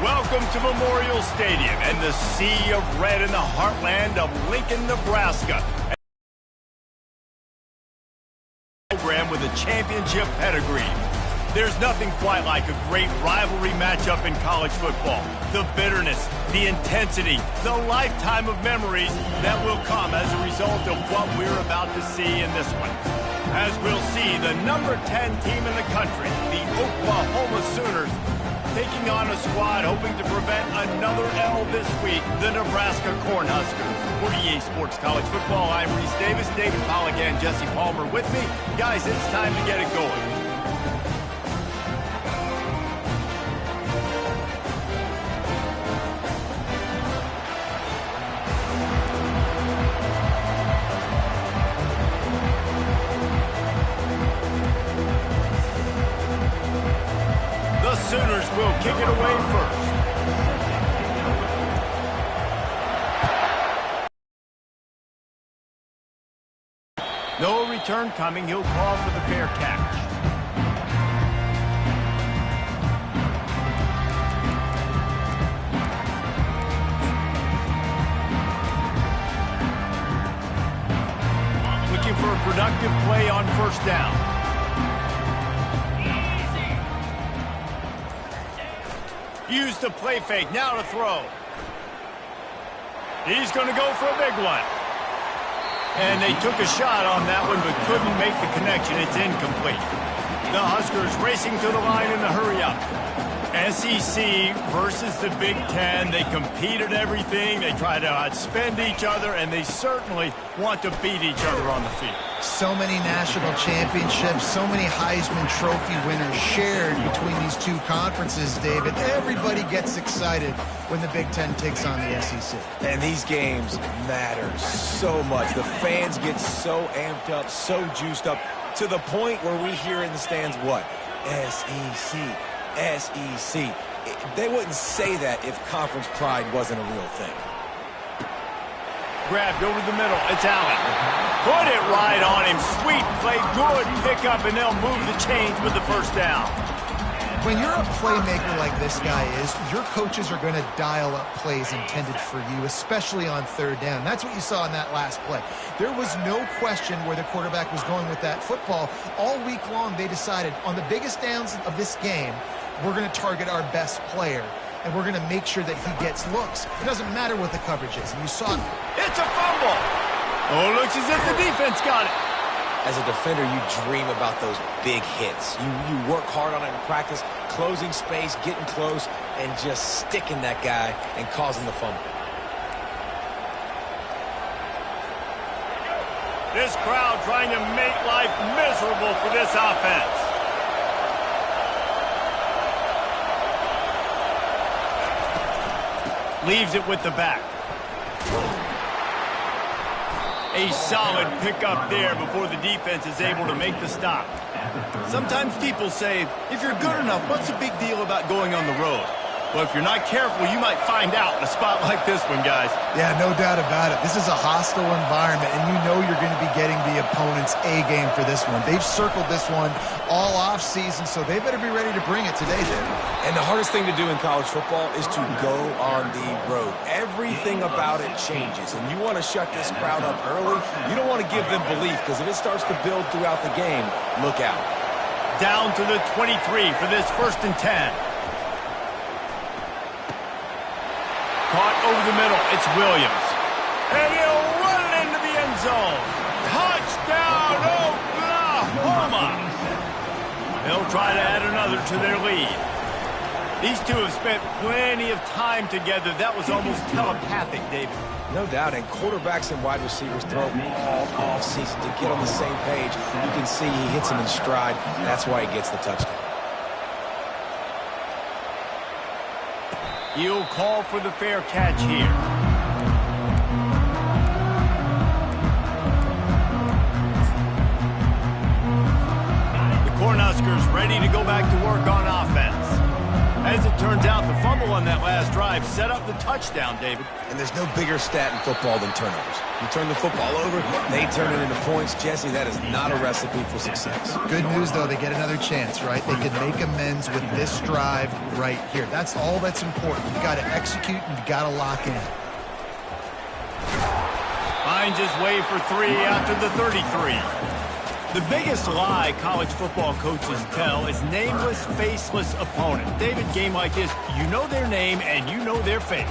Welcome to Memorial Stadium and the sea of red in the heartland of Lincoln, Nebraska. Program with a championship pedigree. There's nothing quite like a great rivalry matchup in college football. The bitterness, the intensity, the lifetime of memories that will come as a result of what we're about to see in this one. As we'll see the number 10 team in the country, the Oklahoma Sooners, taking on a squad hoping to prevent another L this week, the Nebraska Cornhuskers. For EA Sports College Football, I'm Reese Davis, David Pollack, and Jesse Palmer with me. Guys, it's time to get it going. Sooners will kick it away first. No return coming. He'll call for the fair catch. Looking for a productive play on first down. Use the play fake, now to throw. He's going to go for a big one. And they took a shot on that one, but couldn't make the connection. It's incomplete. The Huskers racing to the line in the hurry-up. SEC versus the Big Ten. They compete at everything. They try to outspend each other, and they certainly want to beat each other on the field. So many national championships, so many Heisman Trophy winners shared between these two conferences, David. Everybody gets excited when the Big Ten takes on the SEC. And these games matter so much. The fans get so amped up, so juiced up, to the point where we hear in the stands, what? SEC. SEC. They wouldn't say that if conference pride wasn't a real thing. Grabbed over the middle. It's Allen. Put it right on him. Sweet play. Good pickup, and they'll move the chains with the first down. When you're a playmaker like this guy is, your coaches are going to dial up plays intended for you, especially on third down. That's what you saw in that last play. There was no question where the quarterback was going with that football. All week long, they decided on the biggest downs of this game, we're going to target our best player, and we're going to make sure that he gets looks. It doesn't matter what the coverage is. And you saw it. It's a fumble. Oh, looks as if the defense got it. As a defender, you dream about those big hits. You work hard on it in practice, closing space, getting close, and just sticking that guy and causing the fumble. This crowd trying to make life miserable for this offense. Leaves it with the back. A solid pickup there before the defense is able to make the stop. Sometimes people say, if you're good enough, what's the big deal about going on the road? Well, if you're not careful, you might find out in a spot like this one, guys. Yeah, no doubt about it. This is a hostile environment, and you know you're going to be getting the opponent's A-game for this one. They've circled this one all off-season, so they better be ready to bring it today, David. And the hardest thing to do in college football is to go on the road. Everything about it changes, and you want to shut this crowd up early. You don't want to give them belief, because if it starts to build throughout the game, look out. Down to the 23 for this 1st and 10. Caught over the middle. It's Williams. And he'll run it into the end zone. Touchdown, Oklahoma! They'll try to add another to their lead. These two have spent plenty of time together. That was almost telepathic, David. No doubt, and quarterbacks and wide receivers throw all off-season to get on the same page. You can see he hits them in stride. That's why he gets the touchdown. He'll call for the fair catch here. The Cornhuskers ready to go back to work on offense. As it turns out, the fumble on that last drive set up the touchdown, David. And there's no bigger stat in football than turnovers. You turn the football over, they turn it into points. Jesse, that is not a recipe for success. Good news, though, they get another chance, right? They can make amends with this drive right here. That's all that's important. You've got to execute and you've got to lock in. Finds his way for 3 after the 33. The biggest lie college football coaches tell is nameless, faceless opponent. David, game like this, you know their name and you know their face.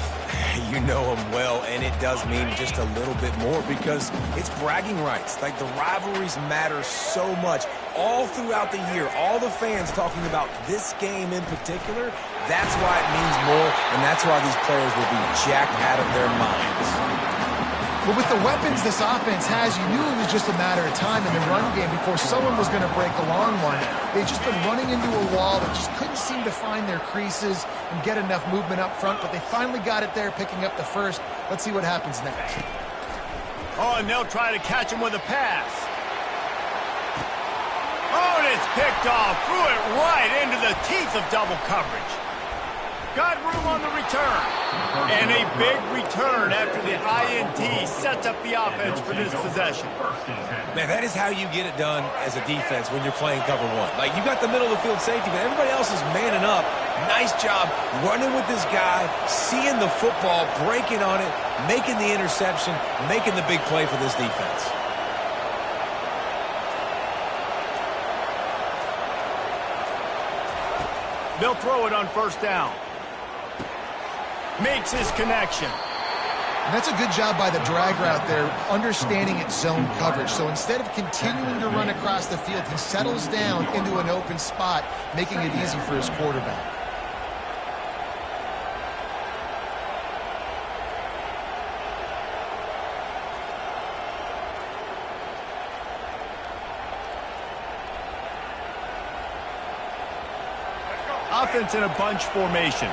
You know them well, and it does mean just a little bit more because it's bragging rights. Like, the rivalries matter so much all throughout the year. All the fans talking about this game in particular, that's why it means more, and that's why these players will be jacked out of their minds. But with the weapons this offense has, you knew it was just a matter of time in the run game before someone was going to break a long one. They've just been running into a wall that just couldn't seem to find their creases and get enough movement up front, but they finally got it there, picking up the first. Let's see what happens next. Oh, and they'll try to catch him with a pass. Oh, and it's picked off. Threw it right into the teeth of double coverage. Got room on the return. And a big return after the INT sets up the offense for this possession. Man, that is how you get it done as a defense when you're playing cover one. Like, you got the middle of the field safety, but everybody else is manning up. Nice job running with this guy, seeing the football, breaking on it, making the interception, making the big play for this defense. They'll throw it on first down. Makes his connection. And that's a good job by the drag route there, understanding its zone coverage. So instead of continuing to run across the field, he settles down into an open spot, making it easy for his quarterback. Offense in a bunch formation.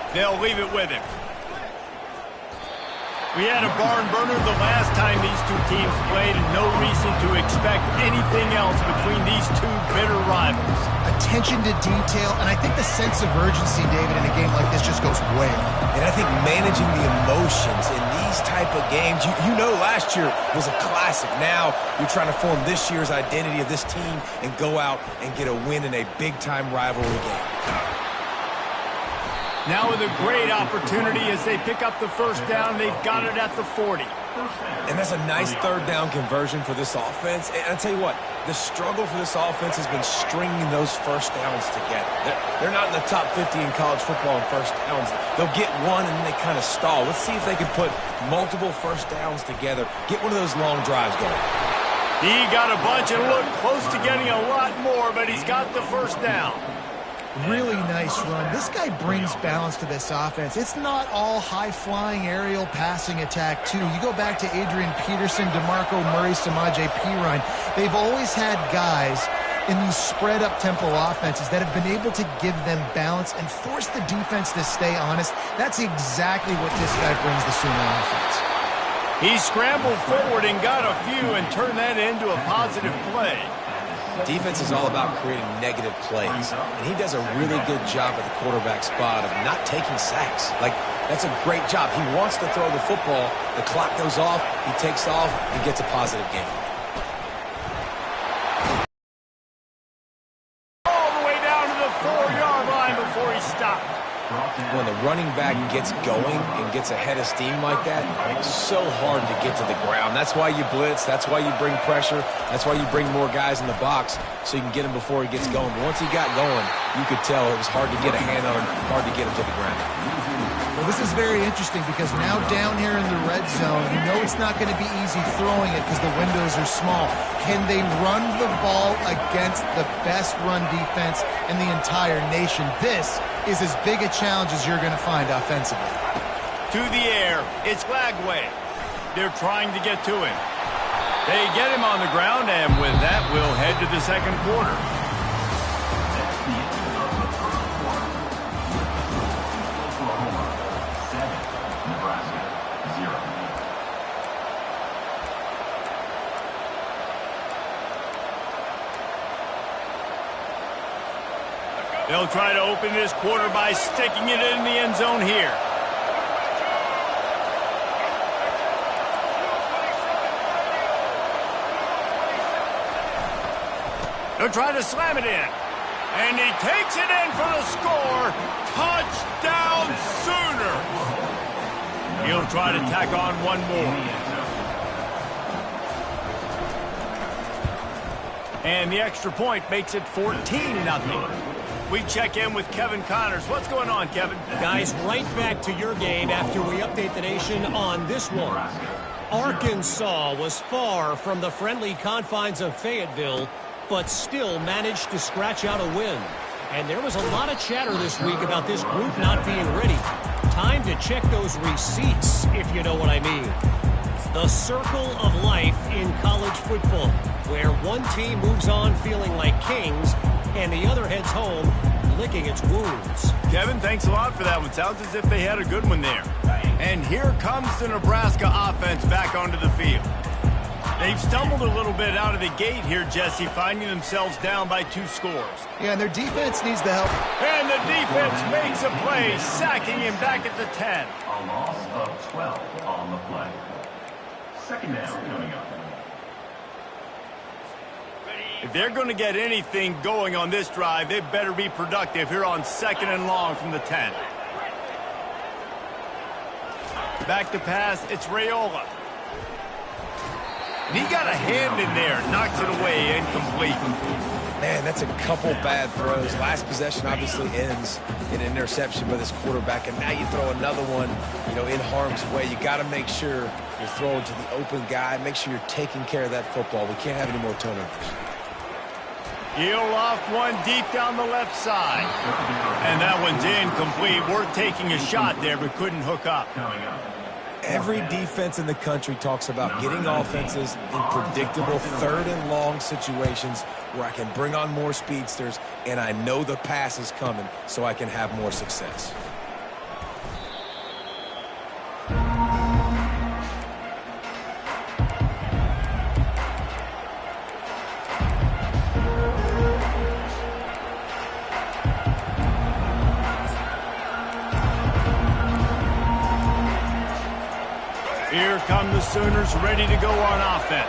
They'll leave it with him. We had a barn burner the last time these two teams played, and no reason to expect anything else between these two bitter rivals. Attention to detail, and I think the sense of urgency, David, in a game like this just goes way up. And I think managing the emotions in these type of games, you know last year was a classic. Now you're trying to form this year's identity of this team and go out and get a win in a big-time rivalry game. Now with a great opportunity as they pick up the first down. They've got it at the 40. And that's a nice third down conversion for this offense. And I'll tell you what, the struggle for this offense has been stringing those first downs together. They're not in the top 50 in college football in first downs. They'll get one and then they kind of stall. Let's see if they can put multiple first downs together, get one of those long drives going. He got a bunch and looked close to getting a lot more, but he's got the first down. Really nice run. This guy brings balance to this offense. It's not all high-flying aerial passing attack, too. You go back to Adrian Peterson, DeMarco Murray, Samaje Perine. They've always had guys in these spread-up tempo offenses that have been able to give them balance and force the defense to stay honest. That's exactly what this guy brings the Sooner offense. He scrambled forward and got a few and turned that into a positive play. Defense is all about creating negative plays, and he does a really good job at the quarterback spot of not taking sacks. Like, that's a great job. He wants to throw the football. The clock goes off. He takes off and gets a positive gain. All the way down to the 4-yard line before he stopped. When the running back gets going and gets ahead of steam like that, it's so hard to get to the ground. That's why you blitz. That's why you bring pressure. That's why you bring more guys in the box so you can get him before he gets going. But once he got going, you could tell it was hard to get a hand on him, hard to get him to the ground. Well, this is very interesting because now down here in the red zone, you know it's not going to be easy throwing it because the windows are small. Can they run the ball against the best run defense in the entire nation? This is as big a challenge as you're going to find offensively. To the air, it's Lagway. They're trying to get to him. They get him on the ground, and with that, we'll head to the second quarter. They'll try to open this quarter by sticking it in the end zone here. They'll try to slam it in. And he takes it in for the score. Touchdown Sooner. He'll try to tack on one more. And the extra point makes it 14-0. We check in with Kevin Connors. What's going on, Kevin? Guys, right back to your game after we update the nation on this one. Arkansas was far from the friendly confines of Fayetteville, but still managed to scratch out a win. And there was a lot of chatter this week about this group not being ready. Time to check those receipts, if you know what I mean. The circle of life in college football, where one team moves on feeling like kings, and the other heads home licking its wounds. Kevin, thanks a lot for that one. Sounds as if they had a good one there. And here comes the Nebraska offense back onto the field. They've stumbled a little bit out of the gate here, Jesse, finding themselves down by 2 scores. Yeah, and their defense needs the help. And the defense makes a play, sacking him back at the 10. A loss of 12 on the play. Second down coming up. If they're going to get anything going on this drive, they better be productive here on 2nd and long from the 10. Back to pass, it's Raiola. And he got a hand in there, knocks it away, incomplete. Man, that's a couple bad throws. Last possession obviously ends in an interception by this quarterback, and now you throw another one, in harm's way. You got to make sure you're throwing to the open guy. Make sure you're taking care of that football. We can't have any more turnovers. He'll loft one deep down the left side. And that one's incomplete. Worth taking a shot there, but couldn't hook up. Every defense in the country talks about getting offenses in predictable 3rd and long situations where I can bring on more speedsters and I know the pass is coming so I can have more success. Here come the Sooners ready to go on offense.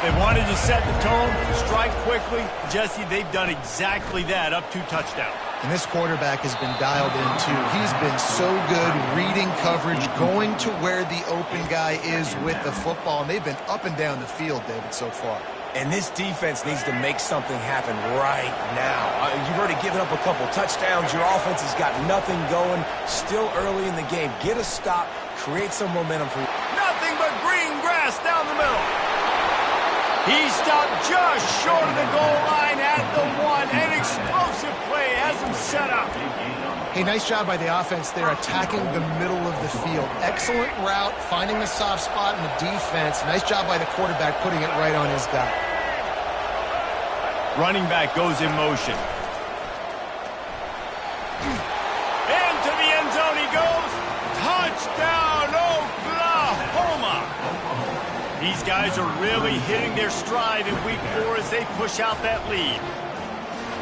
They wanted to set the tone, strike quickly. Jesse, they've done exactly that, up 2 touchdowns. And this quarterback has been dialed in, too. He's been so good reading coverage, going to where the open guy is with the football, and they've been up and down the field, David, so far. And this defense needs to make something happen right now. You've already given up a couple touchdowns. Your offense has got nothing going. Still early in the game. Get a stop. Create some momentum for you. Nothing but green grass down the middle. He stopped just short of the goal line at the 1. An explosive play has him set up. Hey, nice job by the offense there, attacking the middle of the field. Excellent route, finding the soft spot in the defense. Nice job by the quarterback putting it right on his guy. Running back goes in motion. Into the end zone he goes. Touchdown, Oklahoma! These guys are really hitting their stride in week 4 as they push out that lead.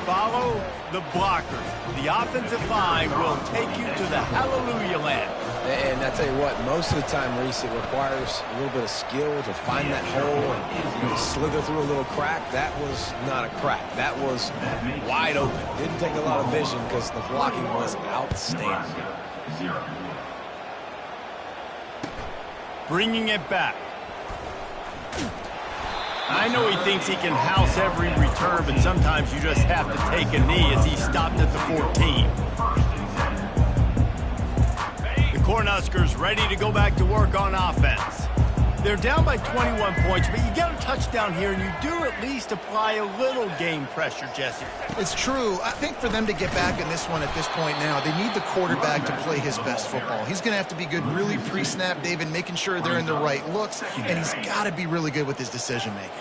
Follow the blockers. The offensive line will take you to the hallelujah land. And I tell you what, most of the time, Reese, it requires a little bit of skill to find that hole and slither through a little crack. That was not a crack. That was wide open. Didn't take a lot of vision because the blocking was outstanding. Bringing it back. I know he thinks he can house every return, but sometimes you just have to take a knee as he stopped at the 14. The Cornhuskers ready to go back to work on offense. They're down by 21 points, but you get a touchdown here, and you do at least apply a little game pressure, Jesse. It's true. I think for them to get back in this one at this point now, they need the quarterback to play his best football. He's going to have to be good really pre-snap, David, making sure they're in the right looks, and he's got to be really good with his decision-making.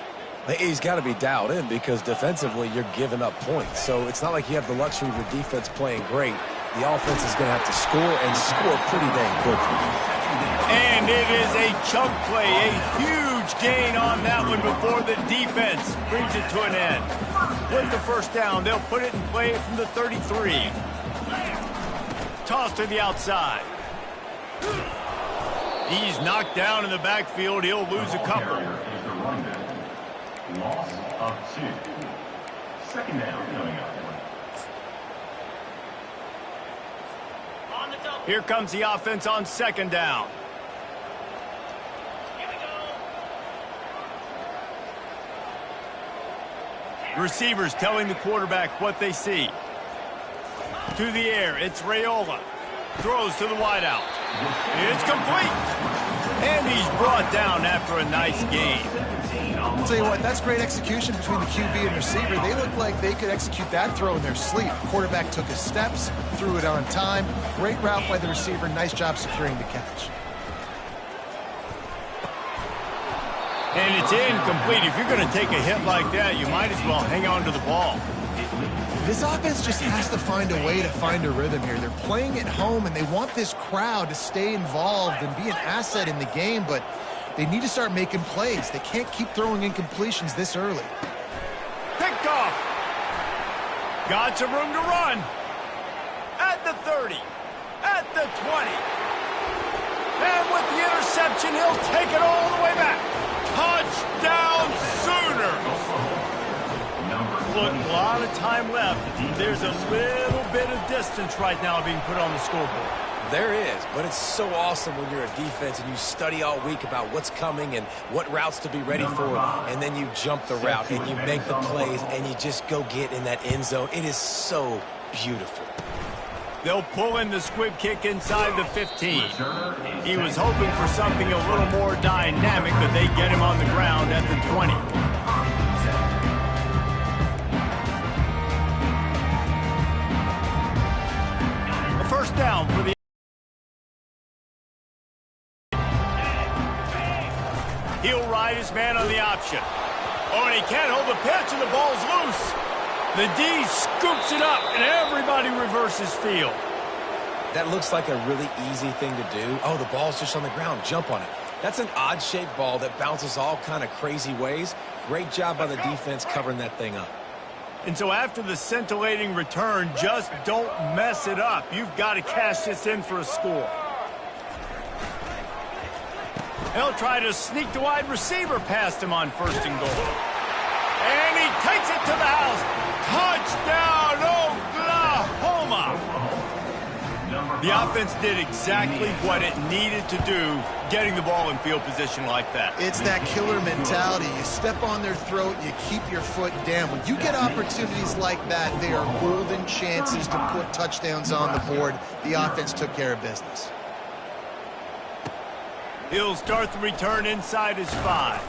He's got to be dialed in because defensively you're giving up points. So it's not like you have the luxury of your defense playing great. The offense is going to have to score and score pretty dang quickly. And it is a chunk play, a huge gain on that one before the defense brings it to an end. With the first down, they'll put it in play from the 33. Toss to the outside. He's knocked down in the backfield. He'll lose a couple. Loss of 2. Second down coming up. Here comes the offense on second down. Receivers telling the quarterback what they see. To the air, it's Raiola. Throws to the wideout. It's complete. And he's brought down after a nice gain. I'll tell you what, that's great execution between the QB and receiver. They look like they could execute that throw in their sleep. Quarterback took his steps, threw it on time. Great route by the receiver. Nice job securing the catch. And it's incomplete. If you're going to take a hit like that, you might as well hang on to the ball. This offense just has to find a way to find a rhythm here. They're playing at home, and they want this crowd to stay involved and be an asset in the game, but they need to start making plays. They can't keep throwing incompletions this early. Picked off. Got some room to run. At the 30. At the 20. And with the interception, he'll take it all the way back. Touchdown Sooner. Look, a lot of time left. There's a little bit of distance right now being put on the scoreboard. There is, but it's so awesome when you're a defense and you study all week about what's coming and what routes to be ready for, and then you jump the route and you make the plays and you just go get in that end zone. It is so beautiful. They'll pull in the squib kick inside the 15. He was hoping for something a little more dynamic, but they get him on the ground at the 20. A first down for the... He'll ride his man on the option. Oh, and he can't hold the pitch, and the ball's loose. The D scoops it up, and everybody reverses field. That looks like a really easy thing to do. Oh, the ball's just on the ground. Jump on it. That's an odd-shaped ball that bounces all kind of crazy ways. Great job by the defense covering that thing up. And so after the scintillating return, just don't mess it up. You've got to cash this in for a score. He'll try to sneak the wide receiver past him on first and goal. And he takes it to the house. Touchdown, Oklahoma! The offense did exactly what it needed to do, getting the ball in field position like that. It's that killer mentality. You step on their throat, you keep your foot down. When you get opportunities like that, they are golden chances to put touchdowns on the board. The offense took care of business. He'll start the return inside his 5.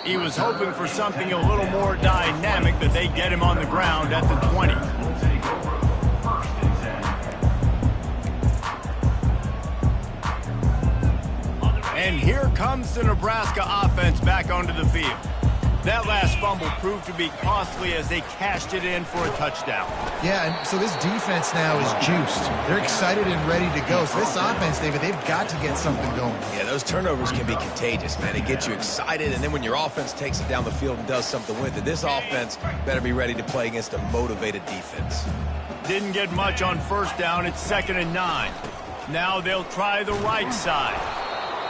He was hoping for something a little more dynamic, but they get him on the ground at the 20. And here comes the Nebraska offense back onto the field. That last fumble proved to be costly as they cashed it in for a touchdown. Yeah, and so this defense now is juiced. They're excited and ready to go. So this offense, David, they've got to get something going. Yeah, those turnovers can be contagious, man. It gets you excited, and then when your offense takes it down the field and does something with it, this offense better be ready to play against a motivated defense. Didn't get much on first down. It's 2nd and 9. Now they'll try the right side.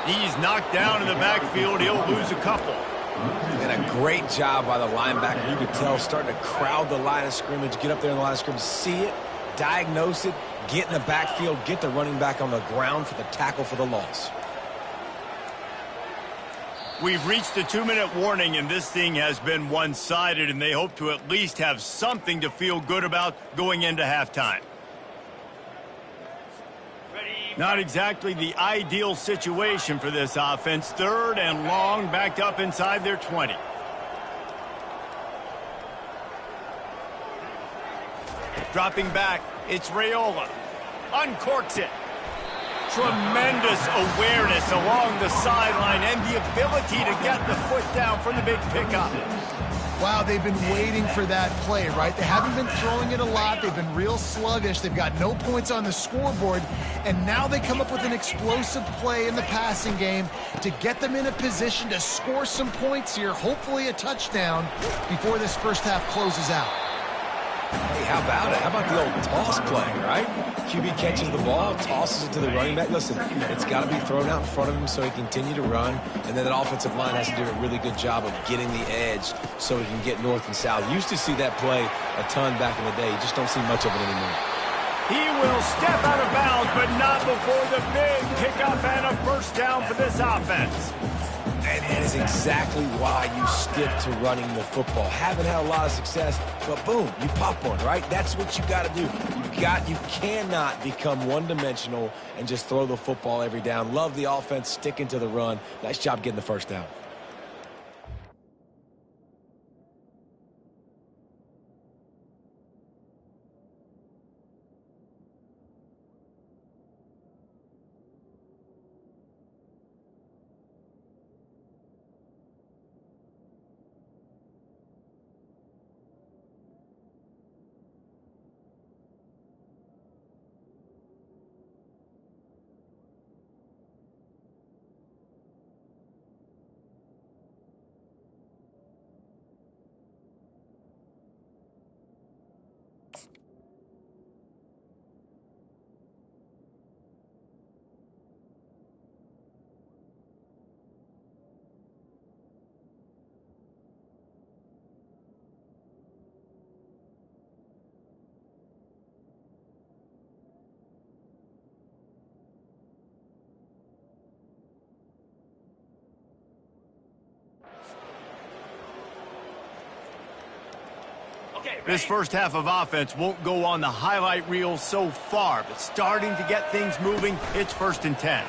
He's knocked down in the backfield. He'll lose a couple. And a great job by the linebacker. You could tell starting to crowd the line of scrimmage, get up there in the line of scrimmage, see it, diagnose it, get in the backfield, get the running back on the ground for the tackle for the loss. We've reached the 2-minute warning, and this thing has been one-sided, and they hope to at least have something to feel good about going into halftime. Not exactly the ideal situation for this offense. 3rd and long, backed up inside their 20. Dropping back, it's Raiola. Uncorks it. Tremendous awareness along the sideline and the ability to get the foot down for the big pickup. Wow, they've been waiting for that play, right? They haven't been throwing it a lot. They've been real sluggish. They've got no points on the scoreboard. And now they come up with an explosive play in the passing game to get them in a position to score some points here, hopefully a touchdown, before this first half closes out. Hey, how about it? How about the old toss play, right? QB catches the ball, tosses it to the running back. Listen, it's got to be thrown out in front of him so he can continue to run, and then that offensive line has to do a really good job of getting the edge so he can get north and south. Used to see that play a ton back in the day. You just don't see much of it anymore. He will step out of bounds, but not before the big pickup and a first down for this offense. And that is exactly why you stick to running the football. Haven't had a lot of success, but boom, you pop one, right? That's what you got to do. You cannot become one-dimensional and just throw the football every down. Love the offense, sticking to the run. Nice job getting the first down. This first half of offense won't go on the highlight reel so far, but starting to get things moving, it's 1st and 10.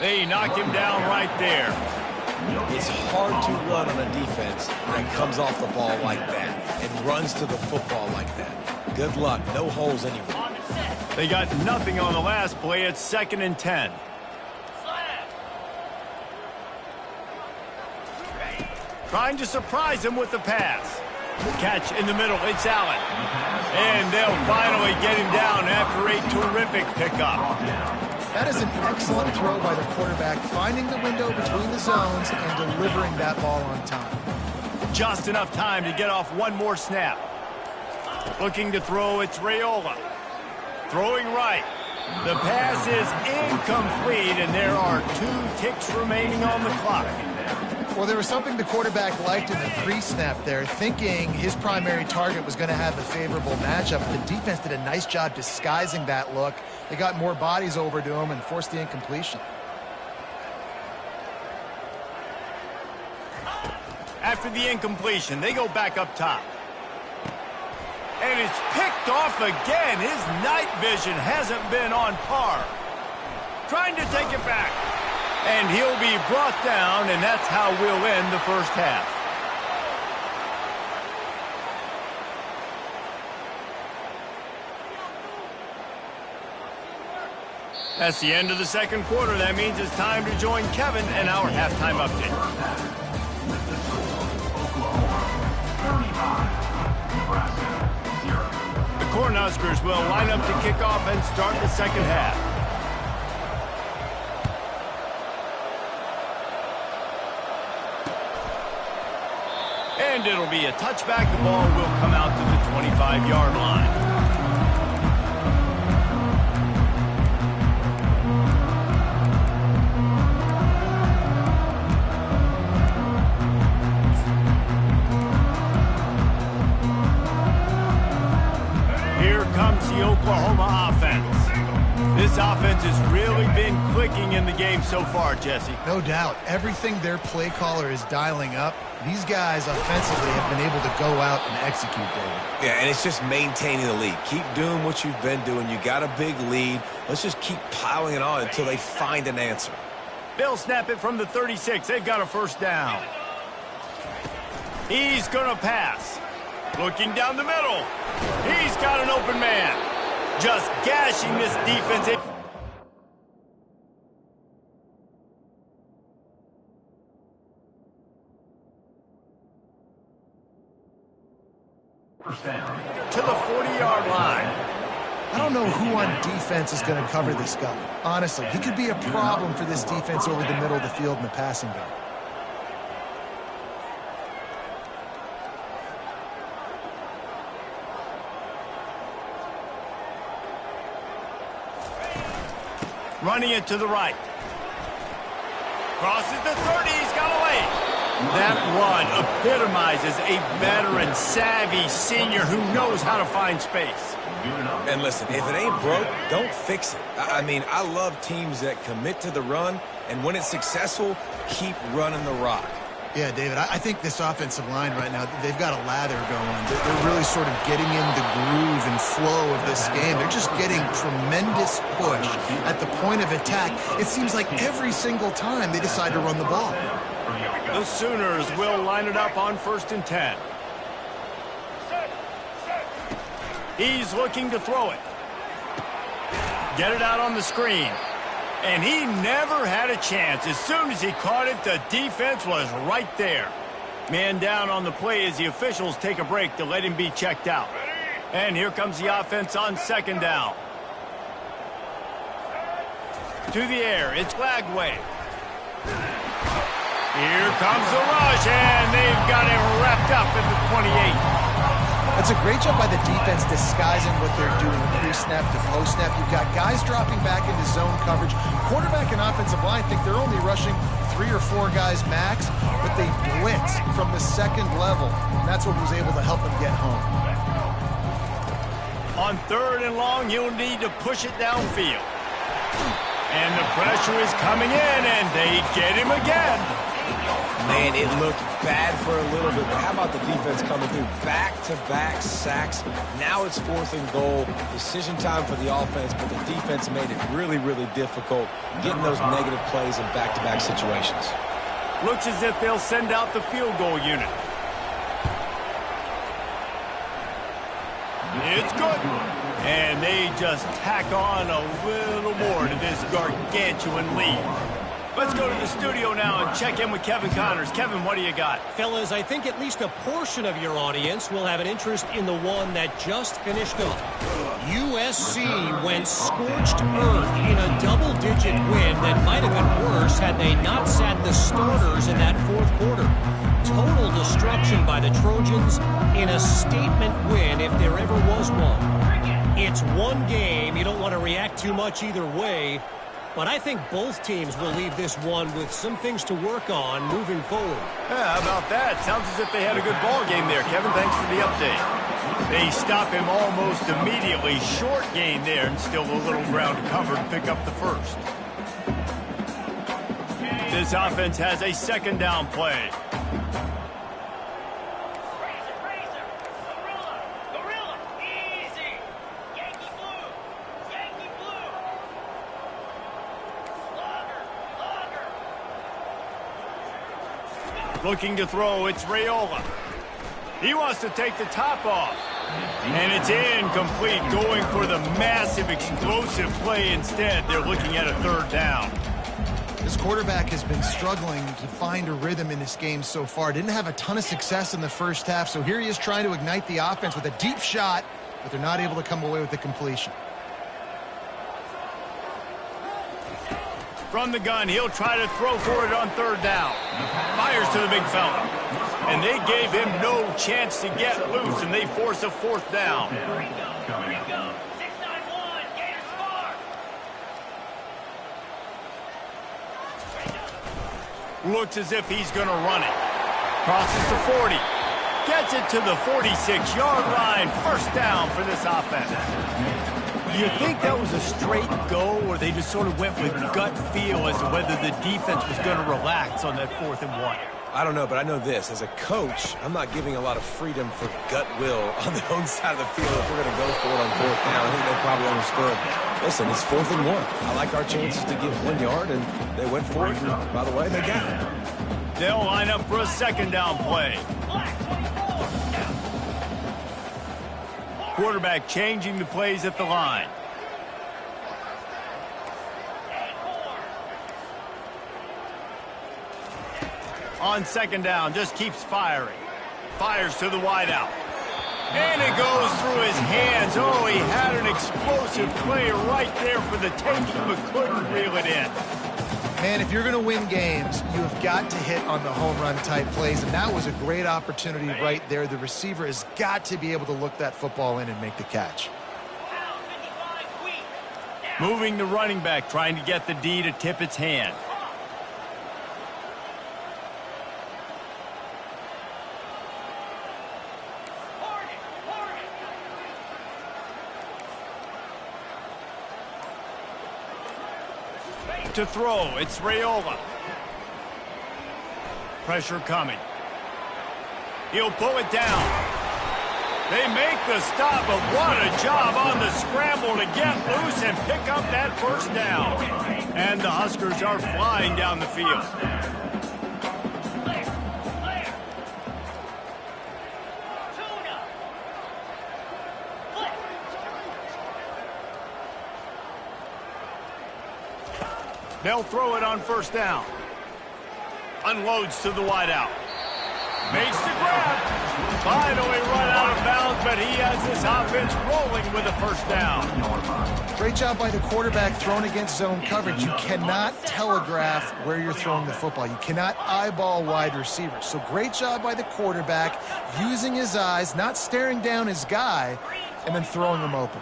They knock him down right there. It's hard to run on a defense that comes off the ball like that and runs to the football like that. Good luck. No holes anywhere. They got nothing on the last play. It's 2nd and 10. Trying to surprise him with the pass. Catch in the middle. It's Allen. And they'll finally get him down after a terrific pickup. That is an excellent throw by the quarterback, finding the window between the zones and delivering that ball on time. Just enough time to get off one more snap. Looking to throw, it's Raiola. Throwing right. The pass is incomplete, and there are 2 ticks remaining on the clock. Well, there was something the quarterback liked in the pre-snap there, thinking his primary target was going to have a favorable matchup. The defense did a nice job disguising that look. They got more bodies over to him and forced the incompletion. After the incompletion, they go back up top. And it's picked off again. His night vision hasn't been on par. Trying to take it back. And he'll be brought down, and that's how we'll end the first half. That's the end of the second quarter. That means it's time to join Kevin and our halftime update. The Cornhuskers will line up to kick off and start the second half. And it'll be a touchback. The ball will come out to the 25-yard line. Here comes the Oklahoma offense. This offense has really been clicking in the game so far, Jesse. No doubt. Everything their play caller is dialing up, these guys offensively have been able to go out and execute, David. Yeah, and it's just maintaining the lead. Keep doing what you've been doing. You got a big lead. Let's just keep piling it on until they find an answer. They'll snap it from the 36. They've got a first down. He's going to pass. Looking down the middle. He's got an open man. Just gashing this defense. First down. To the 40-yard line. I don't know who on defense is going to cover this guy. Honestly, he could be a problem for this defense over the middle of the field in the passing game. Running it to the right. Crosses the 30. He's got away. That run epitomizes a veteran, savvy senior who knows how to find space. And listen, if it ain't broke, don't fix it. I mean, I love teams that commit to the run, and when it's successful, keep running the rock. Yeah, David, I think this offensive line right now, they've got a lather going. They're really sort of getting in the groove and flow of this game. They're just getting tremendous push at the point of attack. It seems like every single time they decide to run the ball. The Sooners will line it up on 1st and 10. He's looking to throw it. Get it out on the screen. And he never had a chance. As soon as he caught it, the defense was right there. Man down on the play as the officials take a break to let him be checked out. And here comes the offense on 2nd down. To the air, it's Lagway. Here comes the rush, and they've got him wrapped up in the 28. That's a great job by the defense disguising what they're doing pre-snap to post-snap. You've got guys dropping back into zone coverage. Quarterback and offensive line think they're only rushing 3 or 4 guys max, but they blitz from the 2nd level. And that's what was able to help them get home. On 3rd and long, you'll need to push it downfield. And the pressure is coming in, and they get him again. Man, it looked bad for a little bit, but how about the defense coming through? Back-to-back sacks. Now it's 4th and goal. Decision time for the offense, but the defense made it really, really difficult getting those negative plays in back-to-back situations. Looks as if they'll send out the field goal unit. It's good. And they just tack on a little more to this gargantuan lead. Let's go to the studio now and check in with Kevin Connors. Kevin, what do you got? Fellas, I think at least a portion of your audience will have an interest in the one that just finished up. USC went scorched earth in a double-digit win that might have been worse had they not sat the starters in that 4th quarter. Total destruction by the Trojans in a statement win if there ever was one. It's one game. You don't want to react too much either way. But I think both teams will leave this one with some things to work on moving forward. Yeah, how about that? Sounds as if they had a good ball game there. Kevin, thanks for the update. They stop him almost immediately. Short gain there, and still a little ground to cover to pick up the 1st. This offense has a 2nd down play. Looking to throw, it's Raiola. He wants to take the top off. And it's incomplete, going for the massive, explosive play instead. They're looking at a 3rd down. This quarterback has been struggling to find a rhythm in this game so far. Didn't have a ton of success in the 1st half, so here he is trying to ignite the offense with a deep shot, but they're not able to come away with the completion. From the gun, he'll try to throw for it on 3rd down. Fires to the big fella. And they gave him no chance to get loose, and they force a 4th down. Looks as if he's going to run it. Crosses the 40. Gets it to the 46-yard line. 1st down for this offense. Do you think that was a straight go, or they just sort of went with gut feel as to whether the defense was going to relax on that 4th and 1? I don't know, but I know this. As a coach, I'm not giving a lot of freedom for gut will on the own side of the field if we're going to go for it on 4th down. I think they probably understood. Listen, it's 4th and 1. I like our chances to get 1 yard, and they went for it. And by the way, they got it. They'll line up for a 2nd down play. Quarterback changing the plays at the line. On 2nd down, just keeps firing. Fires to the wideout. And it goes through his hands. Oh, he had an explosive play right there for the taking, but couldn't reel it in. Man, if you're going to win games, you have got to hit on the home run type plays, and that was a great opportunity right there. The receiver has got to be able to look that football in and make the catch. Moving the running back, trying to get the D to tip its hand. To throw, it's Raiola. Pressure coming. He'll pull it down. They make the stop, but what a job on the scramble to get loose and pick up that first down. And the Huskers are flying down the field. They'll throw it on first down. Unloads to the wideout. Makes the grab. Finally run out of bounds, but he has this offense rolling with a first down. Great job by the quarterback throwing against zone coverage. You cannot telegraph where you're throwing the football. You cannot eyeball wide receivers. So great job by the quarterback using his eyes, not staring down his guy, and then throwing him open.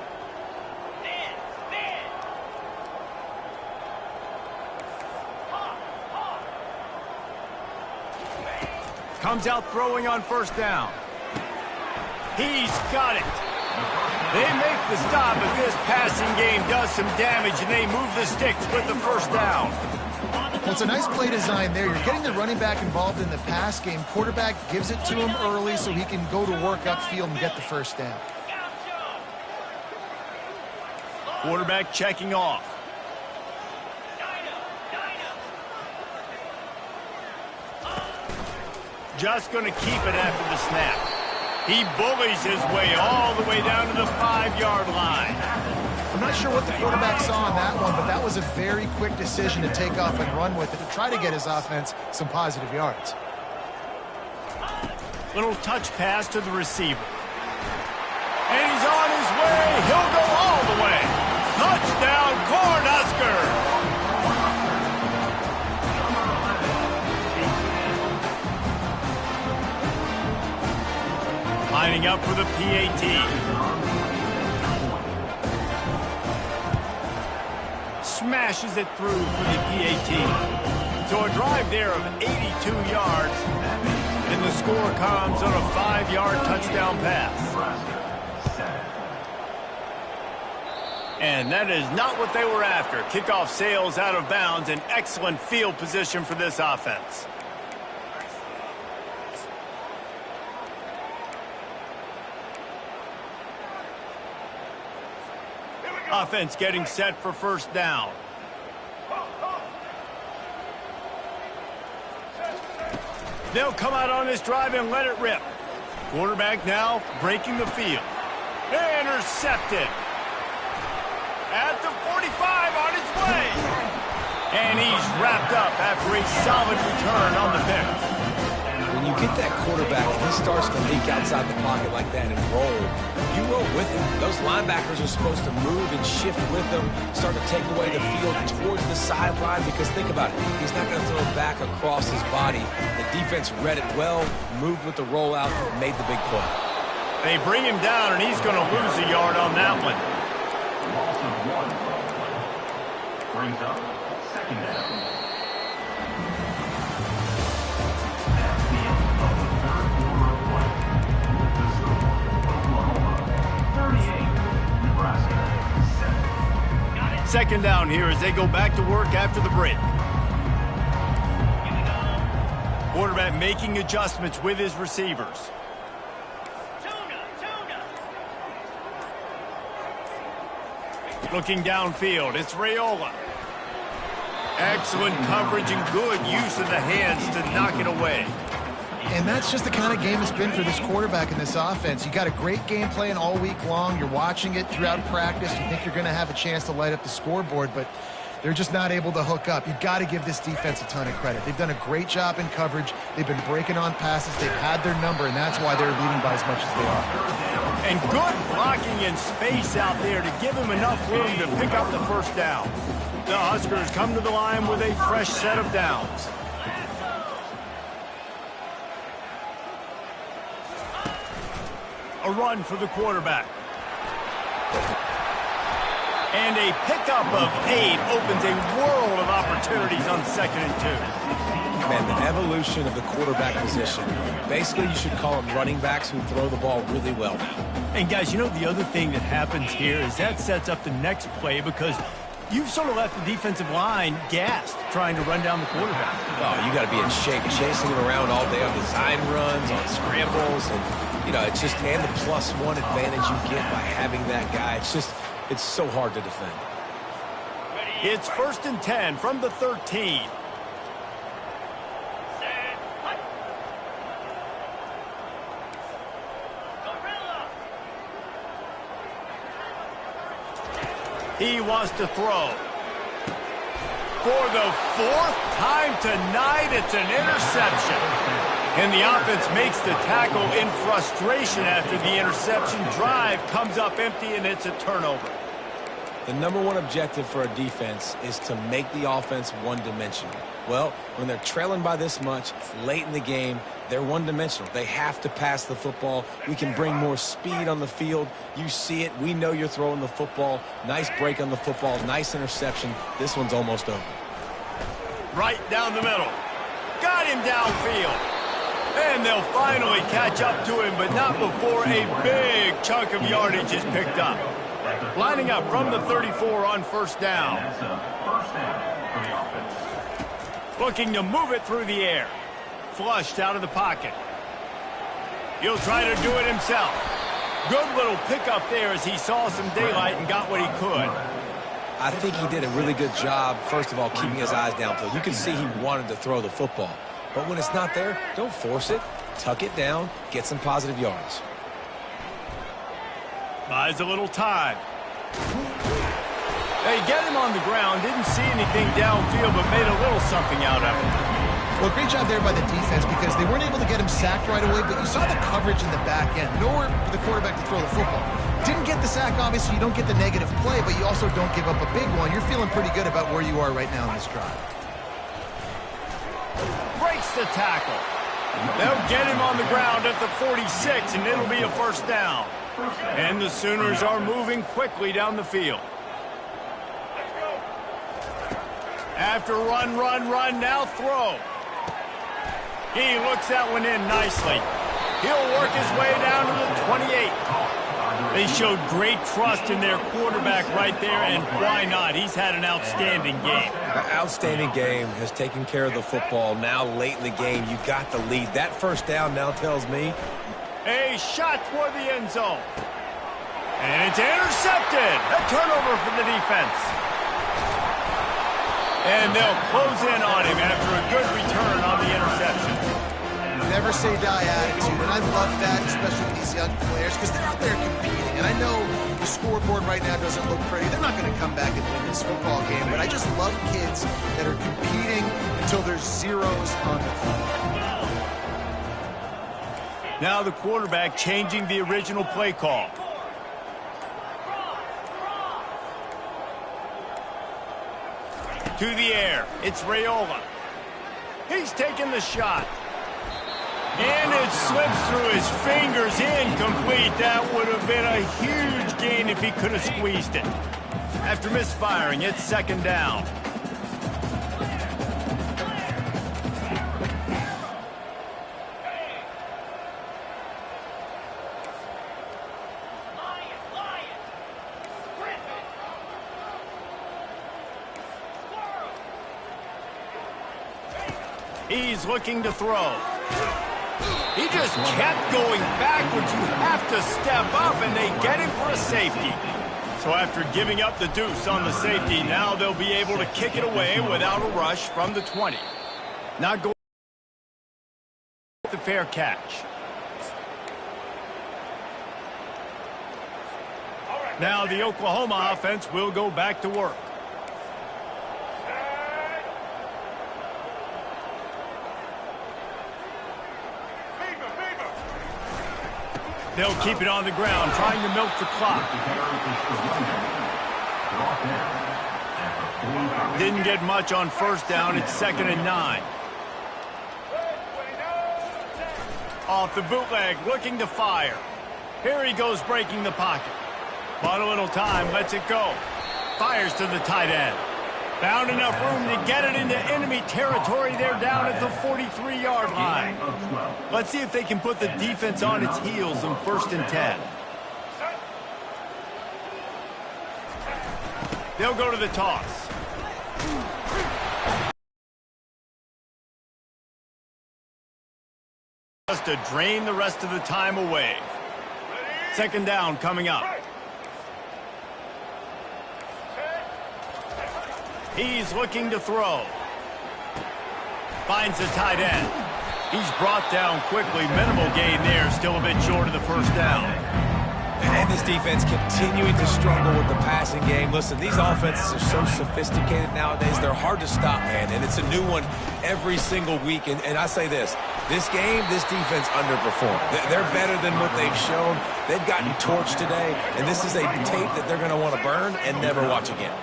Comes out throwing on first down. He's got it. They make the stop, but this passing game does some damage, and they move the sticks with the first down. Well, it's a nice play design there. You're getting the running back involved in the pass game. Quarterback gives it to him early so he can go to work upfield and get the first down. Quarterback checking off. Just going to keep it after the snap. He bullies his way all the way down to the 5-yard line. I'm not sure what the quarterback saw on that one, but that was a very quick decision to take off and run with it to try to get his offense some positive yards. Little touch pass to the receiver. And he's on his way. He'll go all the way. Touchdown, Cornhuskers! Lining up for the PAT. Smashes it through for the PAT. So a drive there of 82 yards. And the score comes on a 5-yard touchdown pass. And that is not what they were after. Kickoff sails out of bounds. An excellent field position for this offense. Offense getting set for first down. They'll come out on this drive and let it rip. Quarterback now breaking the field. Intercepted. At the 45 on his way. And he's wrapped up after a solid return on the pick. When you get that quarterback, he starts to leak outside the pocket like that and roll. You roll with him. Those linebackers are supposed to move and shift with him, start to take away the field towards the sideline, because think about it. He's not going to throw it back across his body. The defense read it well, moved with the rollout, made the big play. They bring him down, and he's going to lose a yard on that one. Loss of 1. Brings up second down. Second down here as they go back to work after the break. Quarterback making adjustments with his receivers. Looking downfield, it's Raiola. Excellent coverage and good use of the hands to knock it away. And that's just the kind of game it's been for this quarterback in this offense. You got a great game plan all week long. You're watching it throughout practice. You think you're going to have a chance to light up the scoreboard, but They're just not able to hook up. You've got to give this defense a ton of credit. They've done a great job in coverage. They've been breaking on passes. They've had their number, and that's why they're leading by as much as they are. And good blocking in space out there to give him enough room to pick up the first down. The Huskers come to the line with a fresh set of downs. A run for the quarterback. And a pickup of 8 opens a world of opportunities on 2nd and 2. Man, the evolution of the quarterback position. Basically, you should call them running backs who throw the ball really well. And guys, you know the other thing that happens here is that sets up the next play because you've sort of left the defensive line gassed trying to run down the quarterback. Oh, you got to be in shape, chasing him around all day on design runs, on scrambles, and, you know, it's just, and the +1 advantage you get by having that guy. It's so hard to defend. It's 1st and 10 from the 13. He wants to throw. For the 4th time tonight, it's an interception. And the offense makes the tackle in frustration after the interception. Drive comes up empty, and it's a turnover. The #1 objective for a defense is to make the offense one-dimensional. Well, when they're trailing by this much, late in the game, they're one-dimensional. They have to pass the football. We can bring more speed on the field. You see it. We know you're throwing the football. Nice break on the football. Nice interception. This one's almost over. Right down the middle. Got him downfield. And they'll finally catch up to him, but not before a big chunk of yardage is picked up. Lining up from the 34 on 1st down. Looking to move it through the air. Flushed out of the pocket. He'll try to do it himself. Good little pickup there as he saw some daylight and got what he could. I think he did a really good job, first of all, keeping his eyes downfield. You can see he wanted to throw the football. But when it's not there, don't force it. Tuck it down, get some positive yards. Buys a little time. They get him on the ground, didn't see anything downfield, but made a little something out of it. Well, great job there by the defense because they weren't able to get him sacked right away, but you saw the coverage in the back end. Nowhere for the quarterback to throw the football. Didn't get the sack, obviously. You don't get the negative play, but you also don't give up a big one. You're feeling pretty good about where you are right now in this drive. Breaks the tackle. They'll get him on the ground at the 46, and it'll be a 1st down. And the Sooners are moving quickly down the field. After run, now throw. He looks that one in nicely. He'll work his way down to the 28. They showed great trust in their quarterback right there, and why not? He's had an outstanding game. Outstanding game, has taken care of the football. Now late in the game, you got the lead. That 1st down now tells me. A shot toward the end zone. And it's intercepted. A turnover for the defense. And they'll close in on him after a good return on the interception. Never say die attitude, and I love that, especially with these young players, because they're out there competing. And I know the scoreboard right now doesn't look pretty. They're not going to come back and win this football game, but I just love kids that are competing until there's zeros on the field. Now the quarterback changing the original play call. To the air, it's Raiola. He's taking the shot. And it slips through his fingers, incomplete. That would have been a huge gain if he could have squeezed it. After misfiring, it's 2nd down. He's looking to throw. He just kept going backwards. You have to step up, and they get him for a safety. So after giving up the deuce on the safety, now they'll be able to kick it away without a rush from the 20. Not going with the fair catch. Now the Oklahoma offense will go back to work. They'll keep it on the ground, trying to milk the clock. Didn't get much on first down. It's 2nd and 9. Off the bootleg, looking to fire. Here he goes, breaking the pocket. Bought a little time, lets it go. Fires to the tight end. Found enough room to get it into enemy territory. They're down at the 43-yard line. Let's see if they can put the defense on its heels in 1st and 10. They'll go to the toss. Just to drain the rest of the time away. 2nd down coming up. He's looking to throw. Finds the tight end. He's brought down quickly. Minimal gain there. Still a bit short of the 1st down. And this defense continuing to struggle with the passing game. Listen, these offenses are so sophisticated nowadays. They're hard to stop, man. And it's a new one every single week. And I say this game, this defense underperformed. They're better than what they've shown. They've gotten torched today. And this is a tape that they're going to want to burn and never watch again.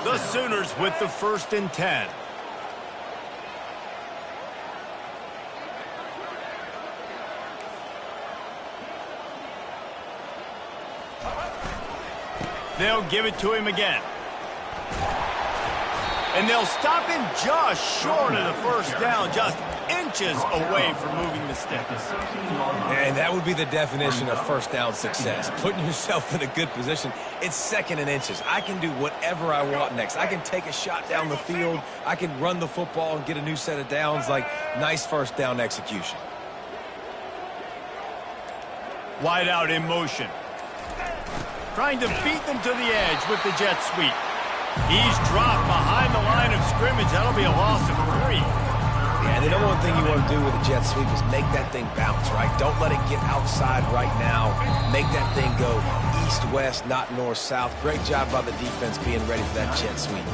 The Sooners with the 1st and 10. They'll give it to him again. And they'll stop him just short of the 1st down, just inches away from moving the sticks. And that would be the definition of 1st down success, putting yourself in a good position. It's 2nd and inches. I can do whatever I want next. I can take a shot down the field. I can run the football and get a new set of downs. Like, nice 1st down execution. Wide out in motion. Trying to beat them to the edge with the jet sweep. He's dropped behind the line of scrimmage. That'll be a loss of 3. Yeah, the number one thing you want to do with a jet sweep is make that thing bounce, right? Don't let it get outside right now. Make that thing go east-west, not north-south. Great job by the defense being ready for that jet sweep.